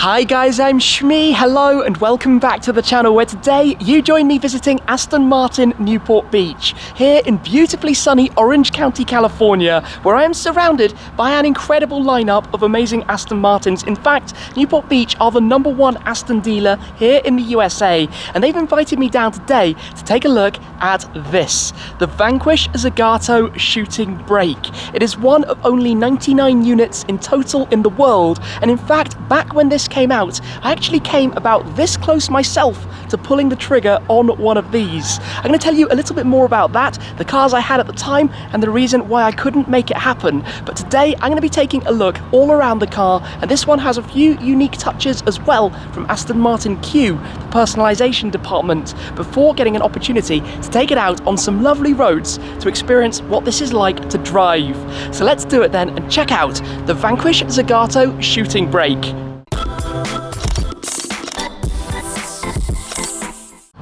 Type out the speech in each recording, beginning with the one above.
Hi guys, I'm Shmi, hello and welcome back to the channel where today you join me visiting Aston Martin Newport Beach here in beautifully sunny Orange County, California, where I am surrounded by an incredible lineup of amazing Aston Martins. In fact, Newport Beach are the #1 Aston dealer here in the USA, and they've invited me down today to take a look at this, the Vanquish Zagato Shooting Brake. It is one of only 99 units in total in the world, and in fact, back when this came out, I actually came about this close myself to pulling the trigger on one of these. I'm going to tell you a little bit more about that, the cars I had at the time, and the reason why I couldn't make it happen. But today I'm going to be taking a look all around the car, and this one has a few unique touches as well from Aston Martin Q, the personalization department, before getting an opportunity to take it out on some lovely roads to experience what this is like to drive. So let's do it then and check out the Vanquish Zagato Shooting Brake.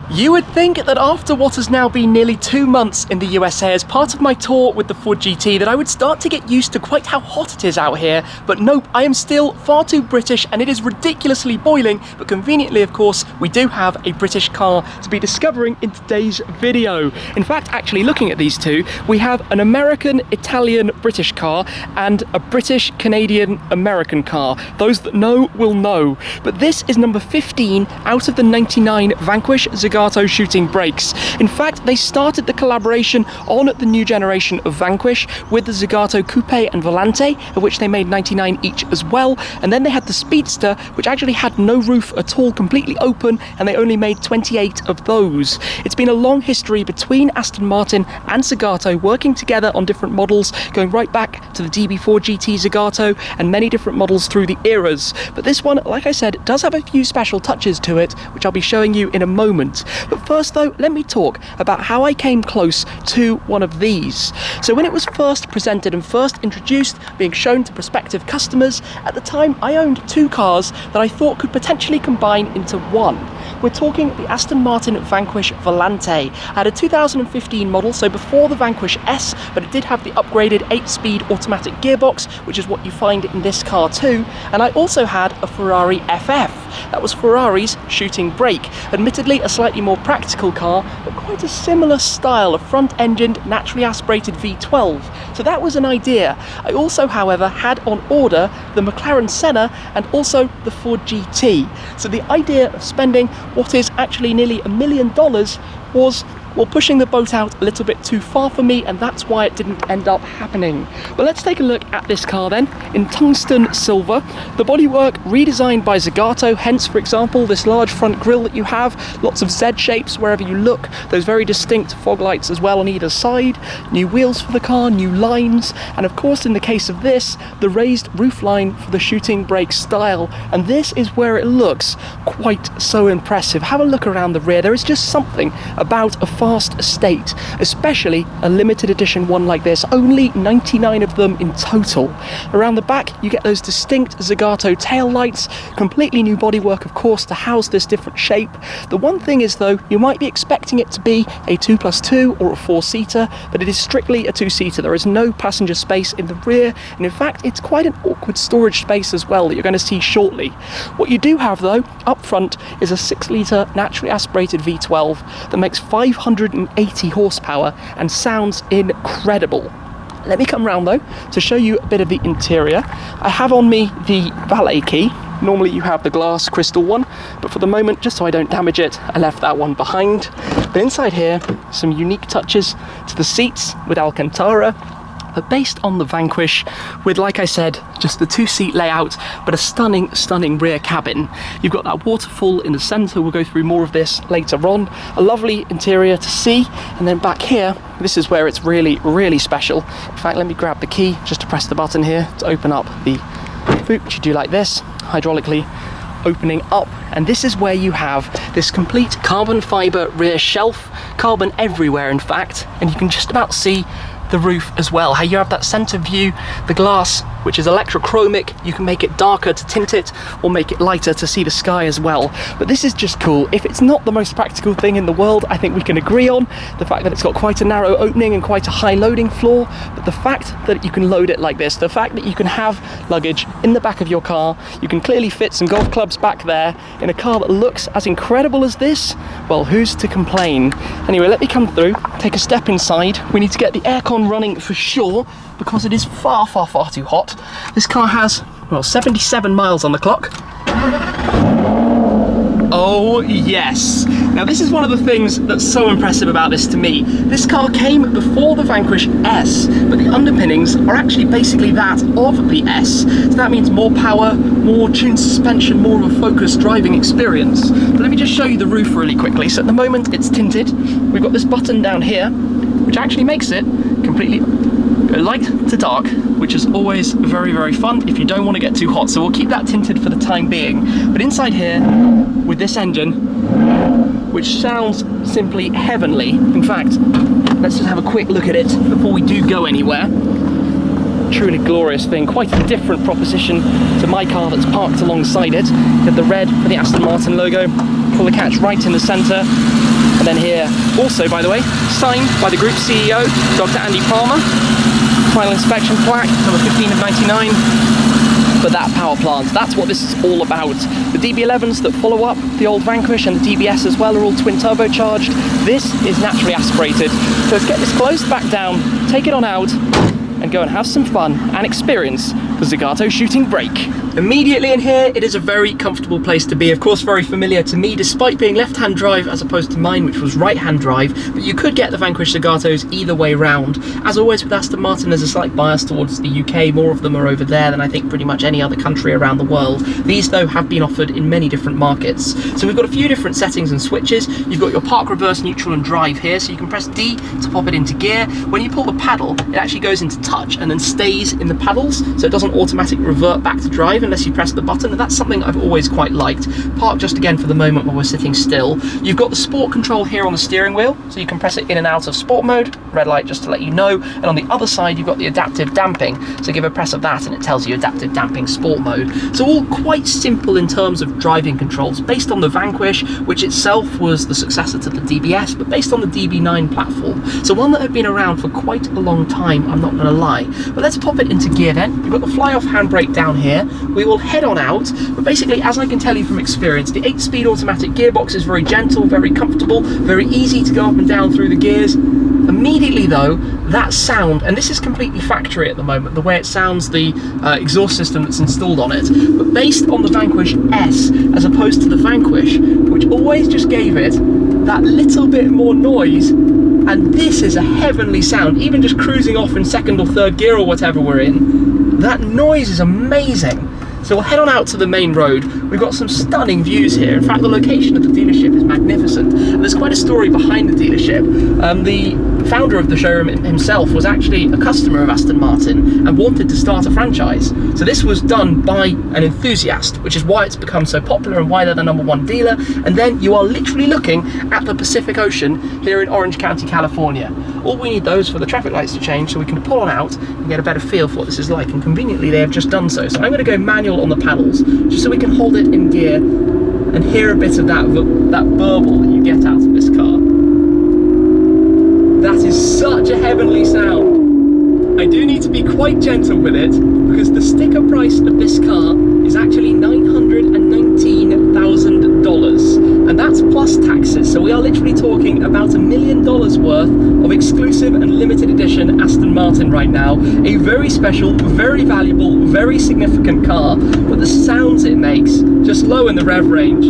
You would think that after what has now been nearly 2 months in the USA as part of my tour with the Ford GT that I would start to get used to quite how hot it is out here, but nope, I am still far too British and it is ridiculously boiling, but conveniently of course we do have a British car to be discovering in today's video. In fact, actually looking at these two, we have an American, Italian, British car and a British, Canadian, American car. Those that know will know, but this is number 15 out of the 99 Vanquish Zagato Shooting Brakes. In fact, they started the collaboration on the new generation of Vanquish with the Zagato Coupe and Volante, of which they made 99 each as well, and then they had the Speedster, which actually had no roof at all, completely open, and they only made 28 of those. It's been a long history between Aston Martin and Zagato working together on different models, going right back to the DB4 GT Zagato and many different models through the eras. But this one, like I said, does have a few special touches to it, which I'll be showing you in a moment. But first though, let me talk about how I came close to one of these. So when it was first presented and first introduced, being shown to prospective customers, at the time I owned two cars that I thought could potentially combine into one. We're talking the Aston Martin Vanquish Volante. I had a 2015 model, so before the Vanquish S, but it did have the upgraded 8-speed automatic gearbox, which is what you find in this car too. And I also had a Ferrari FF. That was Ferrari's shooting brake. Admittedly a slightly more practical car, but quite a similar style, a front-engined, naturally aspirated V12. So that was an idea. I also, however, had on order the McLaren Senna and also the Ford GT. So the idea of spending what is actually nearly $1 million was, well, pushing the boat out a little bit too far for me, and that's why it didn't end up happening. But let's take a look at this car then, in tungsten silver. The bodywork redesigned by Zagato, hence, for example, this large front grille that you have, lots of Z shapes wherever you look, those very distinct fog lights as well on either side, new wheels for the car, new lines, and of course in the case of this, the raised roof line for the shooting brake style. And this is where it looks quite so impressive. Have a look around the rear. There is just something about a fast estate, especially a limited edition one like this, only 99 of them in total. Around the back you get those distinct Zagato tail lights, completely new bodywork of course to house this different shape. The one thing is though, you might be expecting it to be a 2+2 or a 4-seater, but it is strictly a 2-seater. There is no passenger space in the rear, and in fact it's quite an awkward storage space as well that you're going to see shortly. What you do have though up front is a 6-litre naturally aspirated V12 that makes 580 horsepower and sounds incredible. Let me come round though to show you a bit of the interior. I have on me the valet key. Normally you have the glass crystal one, but for the moment, just so I don't damage it, I left that one behind. But inside here, some unique touches to the seats with Alcantara, but based on the Vanquish with, like I said, just the 2-seat layout, but a stunning, stunning rear cabin. You've got that waterfall in the centre, we'll go through more of this later on. A lovely interior to see, and then back here, this is where it's really, really special. In fact, let me grab the key just to press the button here to open up the boot, which you do like this, hydraulically opening up, and this is where you have this complete carbon fibre rear shelf, carbon everywhere in fact, and you can just about see the roof as well, how you have that center view, the glass which is electrochromic. You can make it darker to tint it or make it lighter to see the sky as well. But this is just cool. If it's not the most practical thing in the world, I think we can agree on the fact that it's got quite a narrow opening and quite a high loading floor, but the fact that you can load it like this, the fact that you can have luggage in the back of your car, you can clearly fit some golf clubs back there in a car that looks as incredible as this, well, who's to complain? Anyway, let me come through, take a step inside. We need to get the aircon running for sure, because it is far, far, far too hot. This car has, well, 77 miles on the clock. Oh yes! Now this is one of the things that's so impressive about this to me. This car came before the Vanquish S, but the underpinnings are actually basically that of the S. So that means more power, more tuned suspension, more of a focused driving experience. But let me just show you the roof really quickly. So at the moment it's tinted. We've got this button down here, which actually makes it completely light to dark, which is always very, very fun if you don't want to get too hot. So we'll keep that tinted for the time being. But inside here, with this engine, which sounds simply heavenly. In fact, let's just have a quick look at it before we do go anywhere. Truly glorious thing, quite a different proposition to my car that's parked alongside it. Get the red for the Aston Martin logo, pull the catch right in the centre. And then here, also by the way, signed by the group CEO, Dr. Andy Palmer. Final inspection plaque, number 15 of 99. But that power plant, that's what this is all about. The DB11s that follow up the old Vanquish and the DBS as well are all twin turbocharged. This is naturally aspirated. So let's get this closed back down, take it on out, and go and have some fun and experience the Zagato Shooting Brake. Immediately in here, it is a very comfortable place to be. Of course, very familiar to me, despite being left-hand drive as opposed to mine, which was right-hand drive. But you could get the Vanquish Zagatos either way round. As always with Aston Martin, there's a slight bias towards the UK. More of them are over there than I think pretty much any other country around the world. These, though, have been offered in many different markets. So we've got a few different settings and switches. You've got your park, reverse, neutral, and drive here. So you can press D to pop it into gear. When you pull the paddle, it actually goes into touch and then stays in the paddles. So it doesn't automatically revert back to drive unless you press the button, and that's something I've always quite liked. Park just again for the moment while we're sitting still. You've got the sport control here on the steering wheel, so you can press it in and out of sport mode, red light just to let you know, and on the other side you've got the adaptive damping, so give a press of that and it tells you adaptive damping sport mode. So all quite simple in terms of driving controls, based on the Vanquish, which itself was the successor to the DBS, but based on the DB9 platform. So one that had been around for quite a long time, I'm not going to lie. But let's pop it into gear then. You've got the fly-off handbrake down here. We will head on out, but basically, as I can tell you from experience, the 8-speed automatic gearbox is very gentle, very comfortable, very easy to go up and down through the gears. Immediately though, that sound, and this is completely factory at the moment, the way it sounds, the exhaust system that's installed on it, but based on the Vanquish S as opposed to the Vanquish, which always just gave it that little bit more noise, and this is a heavenly sound. Even just cruising off in second or third gear or whatever we're in, that noise is amazing. So we'll head on out to the main road. We've got some stunning views here. In fact, the location of the dealership is magnificent. And there's quite a story behind the dealership. The founder of the showroom himself was actually a customer of Aston Martin and wanted to start a franchise. So this was done by an enthusiast, which is why it's become so popular and why they're the #1 dealer. And then you are literally looking at the Pacific Ocean here in Orange County, California. All we need those for the traffic lights to change so we can pull on out and get a better feel for what this is like. And conveniently, they have just done so. So I'm going to go manual on the paddles, just so we can hold it in gear and hear a bit of that burble that you get out of this car. That is such a heavenly sound. I do need to be quite gentle with it because the sticker price of this car is actually $919,000, and that's plus taxes. So we are literally talking about $1 million worth of exclusive and limited edition Aston Martin right now. A very special, very valuable, very significant car, but the sounds it makes, just low in the rev range.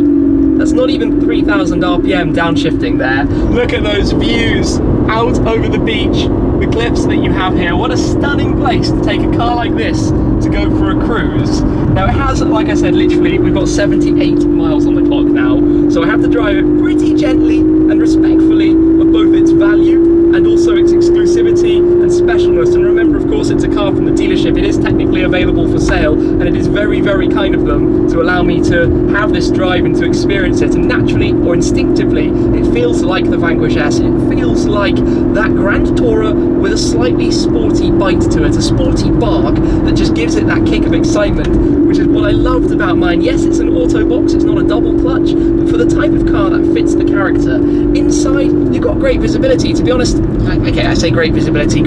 That's not even 3,000 RPM downshifting there. Look at those views out over the beach, the cliffs that you have here. What a stunning place to take a car like this to go for a cruise. Now it has, like I said, literally, we've got 78 miles on the clock now, so I have to drive it pretty gently and respectfully of both its value and also its exclusivity and specialness foremost. And remember, of course, it's a car from the dealership. It is technically available for sale, and it is very, very kind of them to allow me to have this drive and to experience it. And naturally, or instinctively, it feels like the Vanquish S. It feels like that Grand Tourer with a slightly sporty bite to it, a sporty bark that just gives it that kick of excitement, which is what I loved about mine. Yes, it's an auto box, it's not a double clutch, but for the type of car that fits the character. Inside, you've got great visibility. To be honest, okay, I say great visibility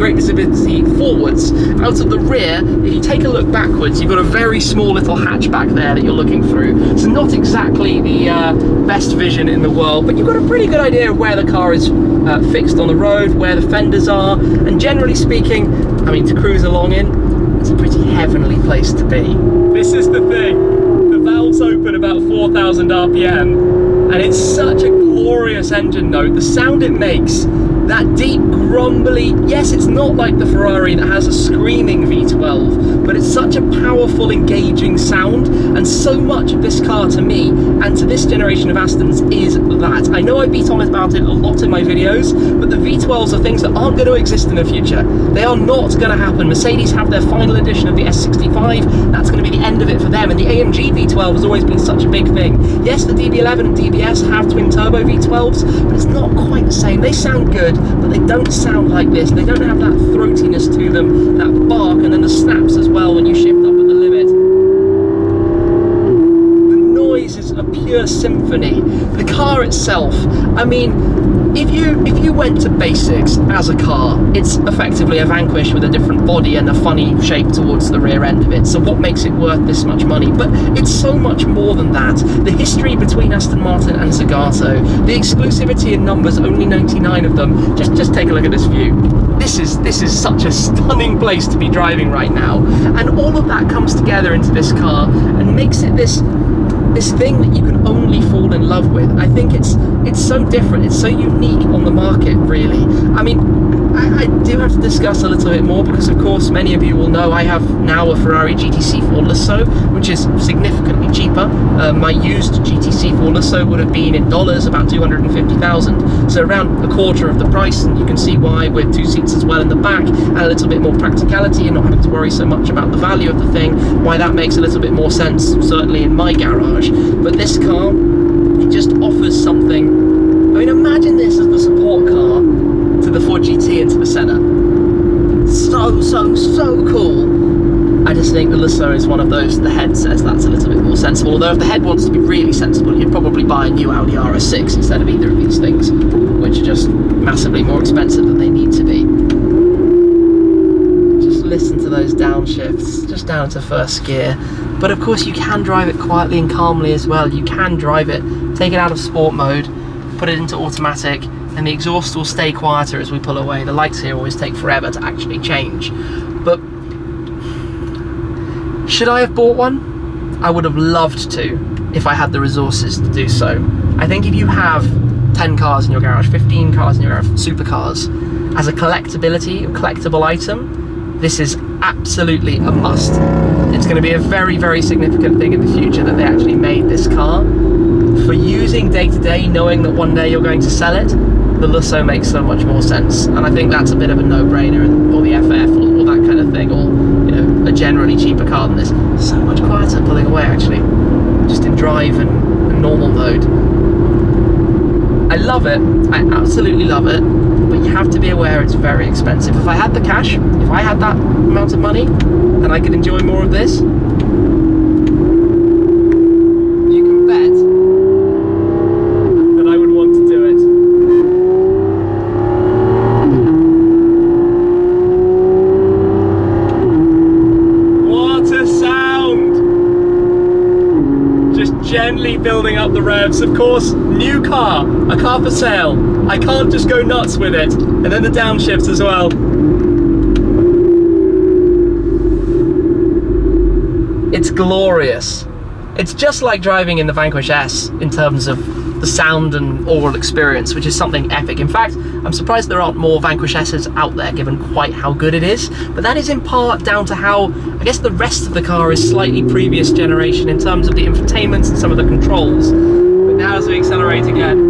forwards. Out of the rear, if you take a look backwards, you've got a very small little hatchback there that you're looking through. So not exactly the best vision in the world, but you've got a pretty good idea of where the car is fixed on the road, where the fenders are, and generally speaking, I mean, to cruise along in, it's a pretty heavenly place to be. This is the thing, the valves open about 4,000 RPM, and it's such a glorious engine note. The sound it makes, that deep grumbly, yes, it's not like the Ferrari that has a screaming V12, but it's such a powerful, engaging sound, and so much of this car to me and to this generation of Astons is that. I know I beat on about it a lot in my videos, but the V12s are things that aren't going to exist in the future. They are not going to happen. Mercedes have their final edition of the S65, that's going to be the end of it for them, and the AMG V12 has always been such a big thing. Yes, the DB11 and DBS have twin turbo V12s, but it's not quite the same. They sound good, but they don't sound like this. They don't have that throatiness to them, that bark, and then the snaps as well when you shift up at the limit. The noise is a pure symphony. The car itself, I mean, if you went to basics as a car, it's effectively a Vanquish with a different body and a funny shape towards the rear end of it. So what makes it worth this much money? But it's so much more than that. The history between Aston Martin and Zagato, the exclusivity in numbers, only 99 of them. Just take a look at this view. This is such a stunning place to be driving right now, and all of that comes together into this car and makes it this thing that you can only fall in love with. I think it's so different, it's so unique on the market, really. I mean, I do have to discuss a little bit more because, of course, many of you will know I have now a Ferrari GTC4 Lusso, which is significantly cheaper. My used GTC4 Lusso would have been in dollars about 250,000, so around a quarter of the price, and you can see why, with 2 seats as well in the back and a little bit more practicality and not having to worry so much about the value of the thing, why that makes a little bit more sense, certainly in my garage. But this car, it just offers something. I mean, imagine this as the support car to the Ford GT and to the Senna. So cool. I just think the Lusso is one of those, the head says that's a little bit more sensible, although if the head wants to be really sensible, you'd probably buy a new Audi RS6 instead of either of these things, which are just massively more expensive than they need to be. Just listen to those downshifts, just down to first gear. But of course you can drive it quietly and calmly as well. You can drive it, take it out of sport mode, put it into automatic, and the exhaust will stay quieter as we pull away. The lights here always take forever to actually change. But should I have bought one? I would have loved to if I had the resources to do so. I think if you have 10 cars in your garage, 15 cars in your garage, supercars, as a collectible item, this is absolutely a must. It's going to be a very, very significant thing in the future that they actually made this car. For using day to day, knowing that one day you're going to sell it, the Lusso makes so much more sense, and I think that's a bit of a no-brainer. Or the FF, or that kind of thing, or you know, a generally cheaper car than this. So much quieter pulling away, actually, just in drive and normal mode. I love it. I absolutely love it. But you have to be aware it's very expensive. If I had the cash, if I had that amount of money, and I could enjoy more of this, you can bet that I would want to do it. What a sound! Just gently building up the revs. Of course, new car, a car for sale. I can't just go nuts with it. And then the downshifts as well. It's glorious. It's just like driving in the Vanquish S in terms of the sound and overall experience, which is something epic. In fact, I'm surprised there aren't more Vanquish S's out there given quite how good it is, but that is in part down to how, I guess, the rest of the car is slightly previous generation in terms of the infotainment and some of the controls. But now as we accelerate again,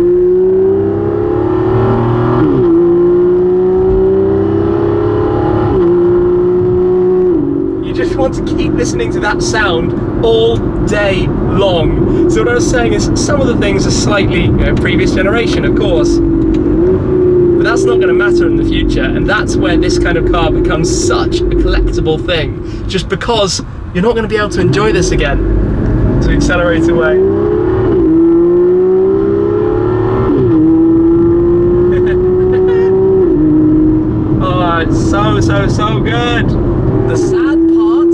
want to keep listening to that sound all day long. So what I was saying is some of the things are slightly, previous generation, of course. But that's not going to matter in the future, and that's where this kind of car becomes such a collectible thing, just because you're not going to be able to enjoy this again. So accelerate away. Oh, it's so good. The sad part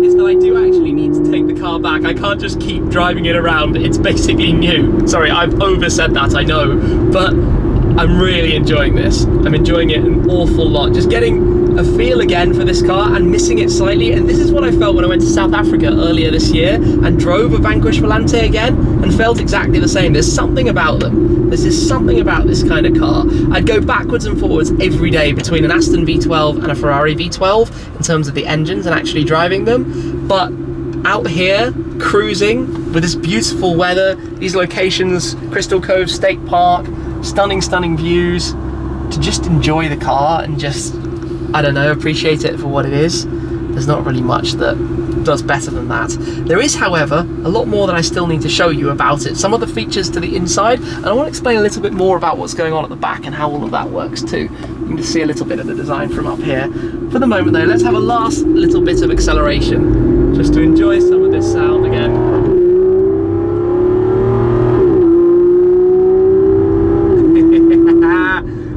is that I do actually need to take the car back. I can't just keep driving it around. It's basically new. Sorry, I've oversaid that, I know, but I'm really enjoying this. I'm enjoying it an awful lot. Just getting a feel again for this car and missing it slightly. And this is what I felt when I went to South Africa earlier this year and drove a Vanquish Volante again and felt exactly the same. There's something about them. There's just something about this kind of car. I'd go backwards and forwards every day between an Aston V12 and a Ferrari V12 in terms of the engines and actually driving them. But out here, cruising with this beautiful weather, these locations, Crystal Cove State Park, stunning views, to just enjoy the car and just, I don't know, appreciate it for what it is. There's not really much that does better than that. There is, however, a lot more that I still need to show you about it. Some of the features to the inside, and I want to explain a little bit more about what's going on at the back and how all of that works too. You can just see a little bit of the design from up here. For the moment though, let's have a last little bit of acceleration, just to enjoy some of this sound again.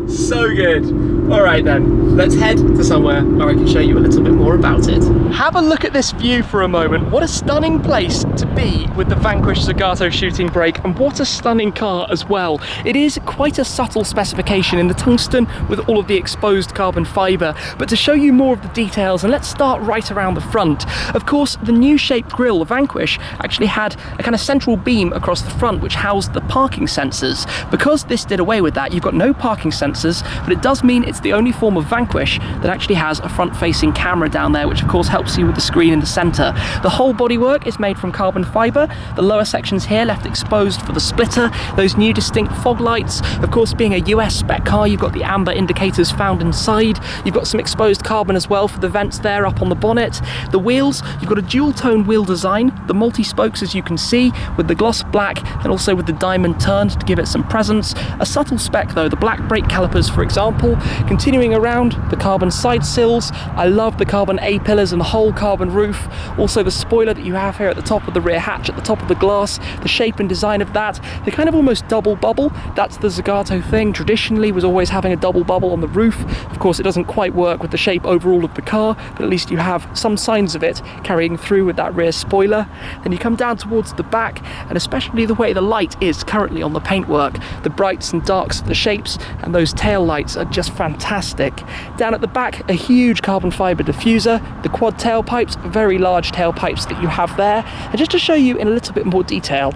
So good. All right then, let's head to somewhere where I can show you a little bit more about it. Have a look at this view for a moment. What a stunning place to be with the Vanquish Zagato Shooting Brake, and what a stunning car as well. It is quite a subtle specification in the tungsten with all of the exposed carbon fibre, but to show you more of the details, and let's start right around the front. Of course, the new shaped grille, the Vanquish, actually had a kind of central beam across the front which housed the parking sensors. Because this did away with that, you've got no parking sensors, but it does mean it's the only form of Vanquish that actually has a front-facing camera down there, which of course helps you with the screen in the centre. The whole bodywork is made from carbon fibre. The lower sections here left exposed for the splitter. Those new distinct fog lights. Of course, being a US spec car, you've got the amber indicators found inside. You've got some exposed carbon as well for the vents there up on the bonnet. The wheels, you've got a dual-tone wheel design. The multi-spokes, as you can see, with the gloss black and also with the diamond turns to give it some presence. A subtle spec though, the black brake calipers, for example. Continuing around, the carbon side sills. I love the carbon A-pillars and the whole carbon roof. Also the spoiler that you have here at the top of the rear hatch, at the top of the glass, the shape and design of that. They kind of almost double bubble. That's the Zagato thing. Traditionally was always having a double bubble on the roof. Of course, it doesn't quite work with the shape overall of the car, but at least you have some signs of it carrying through with that rear spoiler. Then you come down towards the back, and especially the way the light is currently on the paintwork. The brights and darks of the shapes and those tail lights are just fantastic. Down at the back, a huge carbon fibre diffuser, the quad tailpipes, very large tailpipes that you have there. And just to show you in a little bit more detail,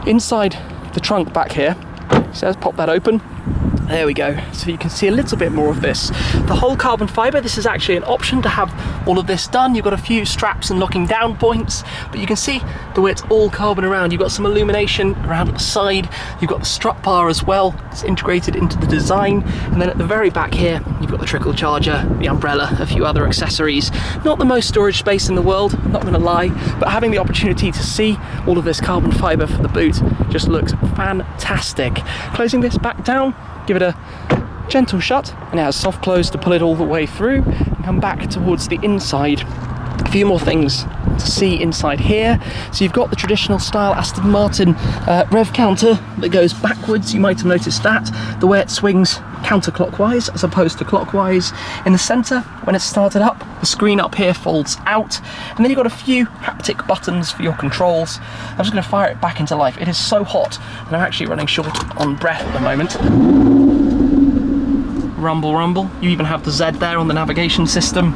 inside the trunk back here, so let's pop that open. There we go, so you can see a little bit more of this. The whole carbon fibre, this is actually an option to have all of this done. You've got a few straps and locking down points, but you can see the way it's all carbon around. You've got some illumination around at the side. You've got the strut bar as well. It's integrated into the design. And then at the very back here, you've got the trickle charger, the umbrella, a few other accessories. Not the most storage space in the world, I'm not gonna lie, but having the opportunity to see all of this carbon fibre for the boot just looks fantastic. Closing this back down, give it a gentle shut, and it has soft close to pull it all the way through and come back towards the inside. A few more things to see inside here. So you've got the traditional style Aston Martin rev counter that goes backwards. You might have noticed that, the way it swings counterclockwise as opposed to clockwise. In the centre, when it's started up, the screen up here folds out, and then you've got a few haptic buttons for your controls. I'm just going to fire it back into life. It is so hot, and I'm actually running short on breath at the moment. Rumble, rumble. You even have the Z there on the navigation system.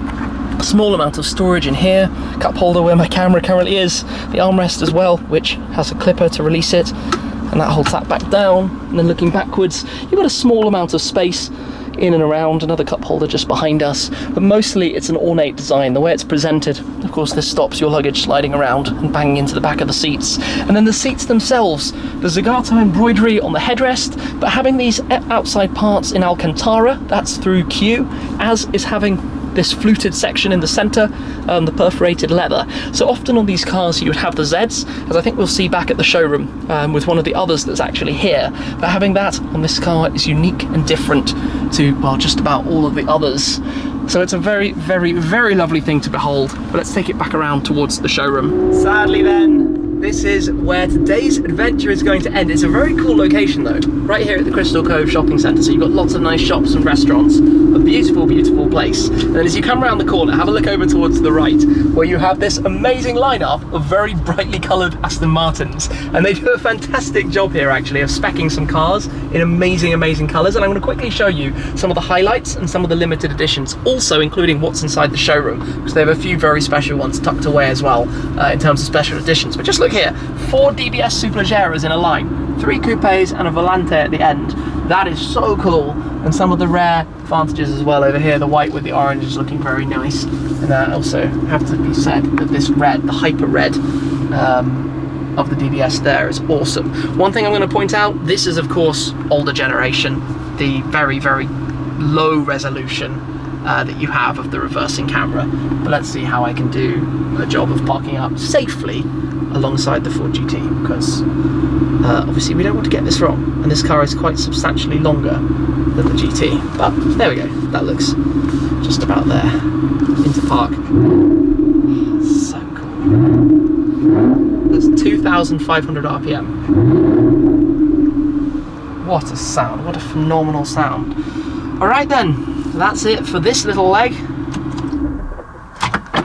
A small amount of storage in here, cup holder where my camera currently is, the armrest as well, which has a clipper to release it, and that holds that back down. And then looking backwards, you've got a small amount of space in and around, another cup holder just behind us, but mostly it's an ornate design, the way it's presented. Of course, this stops your luggage sliding around and banging into the back of the seats. And then the seats themselves, the Zagato embroidery on the headrest, but having these outside parts in Alcantara, that's through Q, as is having this fluted section in the center, the perforated leather. So often on these cars you would have the Zs, as I think we'll see back at the showroom with one of the others that's actually here. But having that on this car is unique and different to, well, just about all of the others. So it's a very, very, very lovely thing to behold. But let's take it back around towards the showroom. Sadly then, this is where today's adventure is going to end. It's a very cool location though, right here at the Crystal Cove Shopping Centre. So you've got lots of nice shops and restaurants, a beautiful, beautiful place. And then as you come around the corner, have a look over towards the right, where you have this amazing lineup of very brightly coloured Aston Martins. And they do a fantastic job here actually of speccing some cars in amazing, amazing colours. And I'm going to quickly show you some of the highlights and some of the limited editions, also including what's inside the showroom, because they have a few very special ones tucked away as well in terms of special editions. But just look here, 4 DBS Superleggeras in a line, 3 coupes and a Volante at the end. That is so cool. And some of the rare Vanquiches as well over here, the white with the orange is looking very nice. And also have to be said that this red, the hyper red of the DBS there is awesome. One thing I'm going to point out, this is of course older generation, the very, very low resolution that you have of the reversing camera. But let's see how I can do a job of parking up safely alongside the Ford GT, because obviously we don't want to get this wrong, and this car is quite substantially longer than the GT. But there we go, that looks just about there into park. So cool. That's 2,500 RPM. What a sound, what a phenomenal sound. Alright then, that's it for this little leg.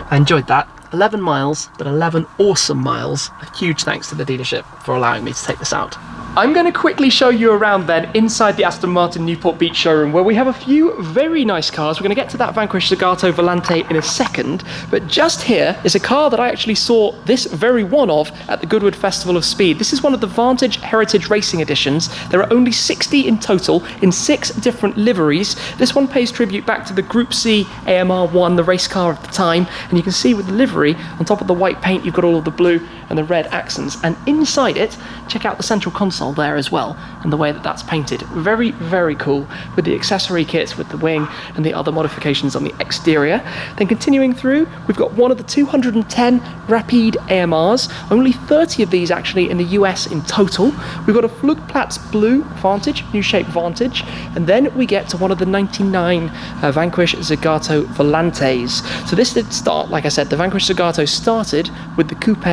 I enjoyed that. 11 miles, but 11 awesome miles. A huge thanks to the dealership for allowing me to take this out. I'm going to quickly show you around then inside the Aston Martin Newport Beach showroom, where we have a few very nice cars. We're going to get to that Vanquish Zagato Volante in a second, but just here is a car that I actually saw this very one of at the Goodwood Festival of Speed. This is one of the Vantage Heritage Racing editions. There are only 60 in total in 6 different liveries. This one pays tribute back to the Group C AMR1, the race car of the time, and you can see with the livery on top of the white paint you've got all of the blue and the red accents, and inside it, check out the central console there as well, and the way that that's painted. Very, very cool, with the accessory kits with the wing and the other modifications on the exterior. Then continuing through, we've got one of the 210 Rapide AMRs, only 30 of these actually in the US in total. We've got a Flugplatz Blue Vantage, new shape Vantage, and then we get to one of the 99 Vanquish Zagato Volantes. So this did start, like I said, the Vanquish Zagato started with the Coupe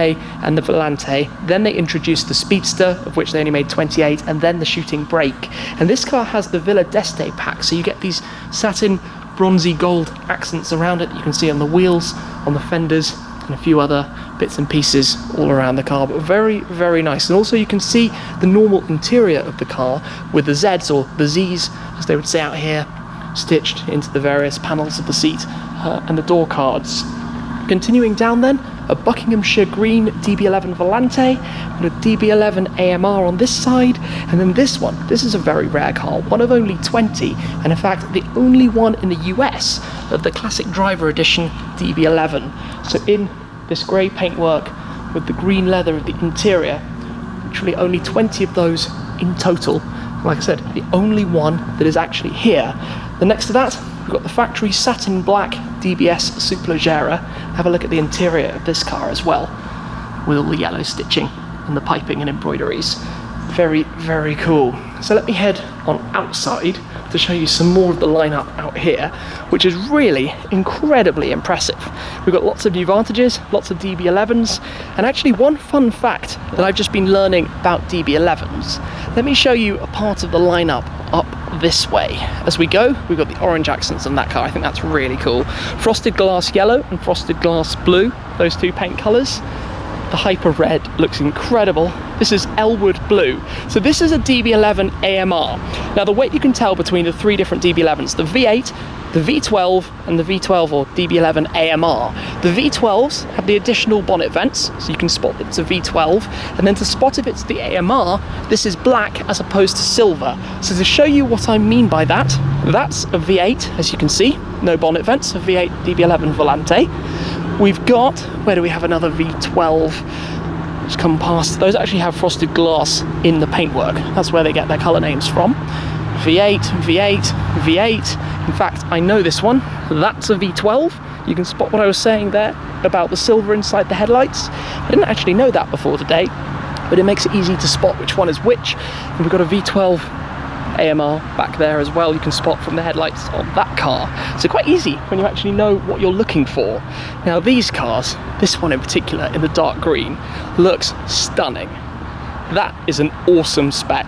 and the Volante, then they introduced the Speedster, of which they only made 28, and then the Shooting Brake. And this car has the Villa d'Este pack, so you get these satin bronzy gold accents around it. You can see on the wheels, on the fenders, and a few other bits and pieces all around the car, but very, very nice. And also you can see the normal interior of the car with the Zs, or the Zs as they would say out here, stitched into the various panels of the seat and the door cards. Continuing down then, a Buckinghamshire Green DB11 Volante and a DB11 AMR on this side, and then this one. This is a very rare car, one of only 20, and in fact the only one in the US of the Classic Driver Edition DB11. So in this grey paintwork with the green leather of the interior, literally only 20 of those in total. Like I said, the only one that is actually here. Then next to that, we've got the factory satin black DBS Superleggera. Have a look at the interior of this car as well, with all the yellow stitching and the piping and embroideries. Very, very cool. So let me head on outside to show you some more of the lineup out here, which is really incredibly impressive. We've got lots of new Vantages, lots of DB11s, and actually one fun fact that I've just been learning about DB11s. Let me show you a part of the lineup up this way. As we go, we've got the orange accents on that car. I think that's really cool. Frosted glass yellow and frosted glass blue, those two paint colours. The hyper red looks incredible. This is Elwood blue. So this is a DB11 AMR. Now the way you can tell between the 3 different DB11s, the V8, the V12 and the V12 or DB11 AMR. The V12s have the additional bonnet vents, so you can spot that it's a V12, and then to spot if it's the AMR, this is black as opposed to silver. So to show you what I mean by that, that's a V8, as you can see, no bonnet vents, a V8 DB11 Volante. We've got, where do we have another V12? Just come past. Those actually have frosted glass in the paintwork. That's where they get their colour names from. V8, V8, V8. In fact, I know this one. that's a V12. You can spot what I was saying there about the silver inside the headlights. I didn't actually know that before today, but it makes it easy to spot which one is which. And we've got a V12 AMR back there as well, you can spot from the headlights of that car. So quite easy when you actually know what you're looking for. Now these cars, this one in particular in the dark green, looks stunning. That is an awesome spec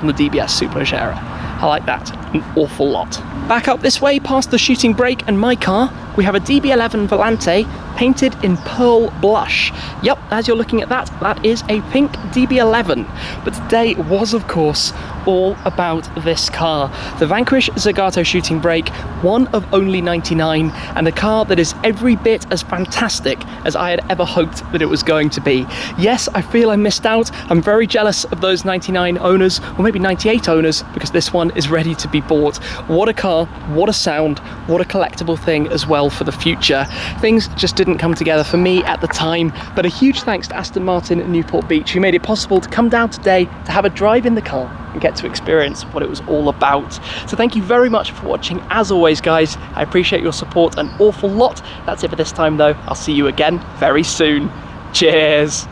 on the DBS Superleggera. I like that an awful lot. Back up this way past the shooting brake and my car, we have a DB11 Volante painted in pearl blush. Yep, as you're looking at that, that is a pink DB11. But today was, of course, all about this car. The Vanquish Zagato Shooting Brake, one of only 99, and a car that is every bit as fantastic as I had ever hoped that it was going to be. Yes, I feel I missed out. I'm very jealous of those 99 owners, or maybe 98 owners, because this one is ready to be bought. What a car, what a sound, what a collectible thing as well for the future. Things just didn't come together for me at the time, but a huge thanks to Aston Martin Newport Beach, who made it possible to come down today to have a drive in the car and get to experience what it was all about. So thank you very much for watching. As always, guys, I appreciate your support an awful lot. That's it for this time though. I'll see you again very soon. Cheers.